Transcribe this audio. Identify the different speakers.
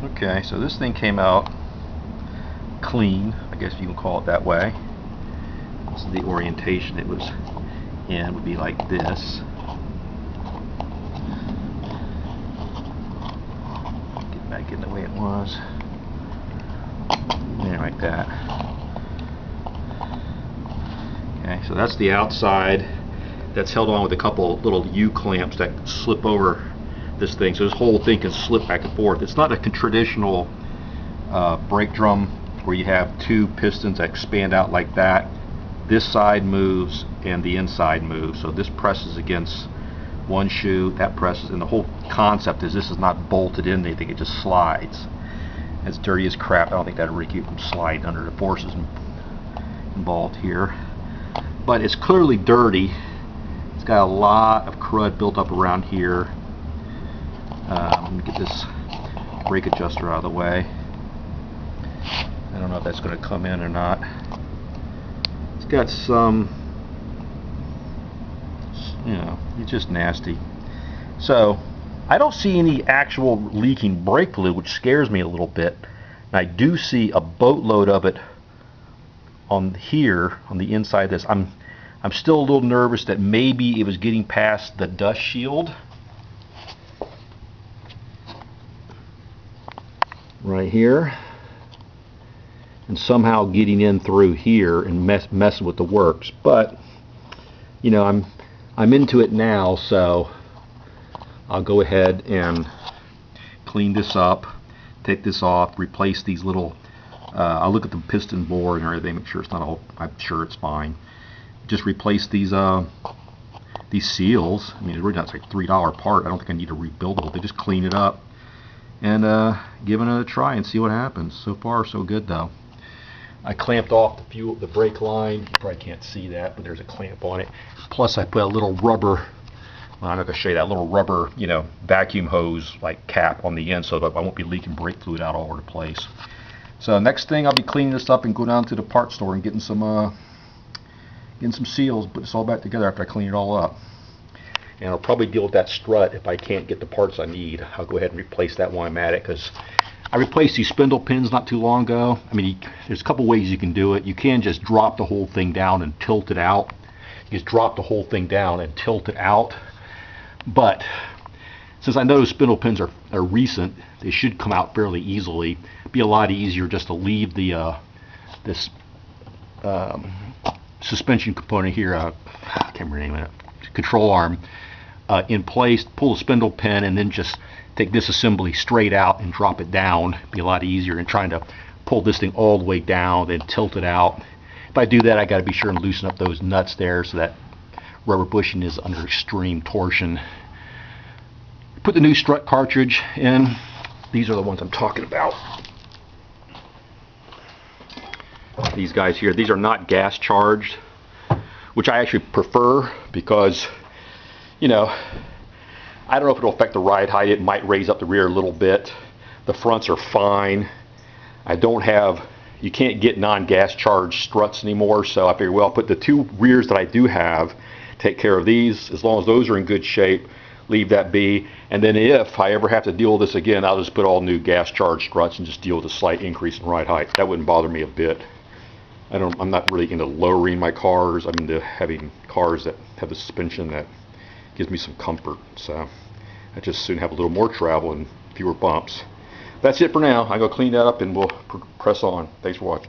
Speaker 1: Okay, so this thing came out clean, I guess you can call it that way. This is the orientation it was in, would be like this. Get back in the way it was. Yeah, like that. Okay, so that's the outside. That's held on with a couple little U-clamps that slip over this thing, so this whole thing can slip back and forth. It's not a traditional brake drum where you have two pistons that expand out like that. This side moves and the inside moves, so this presses against one shoe, that presses, and the whole concept is this is not bolted in anything, it just slides. It's dirty as crap. I don't think that'll really keep from sliding under the forces involved here, but it's clearly dirty. It's got a lot of crud built up around here. Let me get this brake adjuster out of the way. I don't know if that's going to come in or not. It's got some, you know, it's just nasty. So I don't see any actual leaking brake fluid, which scares me a little bit. And I do see a boatload of it on here, on the inside of this. I'm still a little nervous that maybe it was getting past the dust shield. Right here, and somehow getting in through here and messing with the works. But you know, I'm into it now, so I'll go ahead and clean this up, take this off, replace these little I'll look at the piston bore and everything, make sure it's not all, I'm sure it's fine. Just replace these seals. I mean, it's really not, it's like $3 part. I don't think I need to rebuild it. They just clean it up and give it a try and see what happens. So far so good though. I clamped off the brake line. You probably can't see that, but there's a clamp on it. Plus I put a little rubber, well, I'm not going to show you that, little rubber, you know, vacuum hose like cap on the end so that I won't be leaking brake fluid out all over the place. So next thing, I'll be cleaning this up and go down to the parts store and getting some seals, put this all back together after I clean it all up. And I'll probably deal with that strut if I can't get the parts I need. I'll go ahead and replace that while I'm at it, because I replaced these spindle pins not too long ago. I mean, there's a couple ways you can do it. You can just drop the whole thing down and tilt it out. You just drop the whole thing down and tilt it out. But since I know those spindle pins are recent, they should come out fairly easily. It'd be a lot easier just to leave the this suspension component here, I can't remember the name of it, control arm, in place, pull the spindle pin, and then just take this assembly straight out and drop it down. It'd be a lot easier than trying to pull this thing all the way down, then tilt it out. If I do that, I got to be sure and loosen up those nuts there so that rubber bushing is under extreme torsion. Put the new strut cartridge in. These are the ones I'm talking about. These guys here, these are not gas charged, which I actually prefer because, you know, I don't know if it'll affect the ride height. It might raise up the rear a little bit. The fronts are fine. I don't have, you can't get non-gas charged struts anymore, so I figured, well, I'll put the two rears that I do have, take care of these. As long as those are in good shape, leave that be. And then if I ever have to deal with this again, I'll just put all new gas charged struts and just deal with a slight increase in ride height. That wouldn't bother me a bit. I'm not really into lowering my cars. I'm into having cars that have the suspension that gives me some comfort. So I just soon have a little more travel and fewer bumps. That's it for now. I'm going to clean that up and we'll press on. Thanks for watching.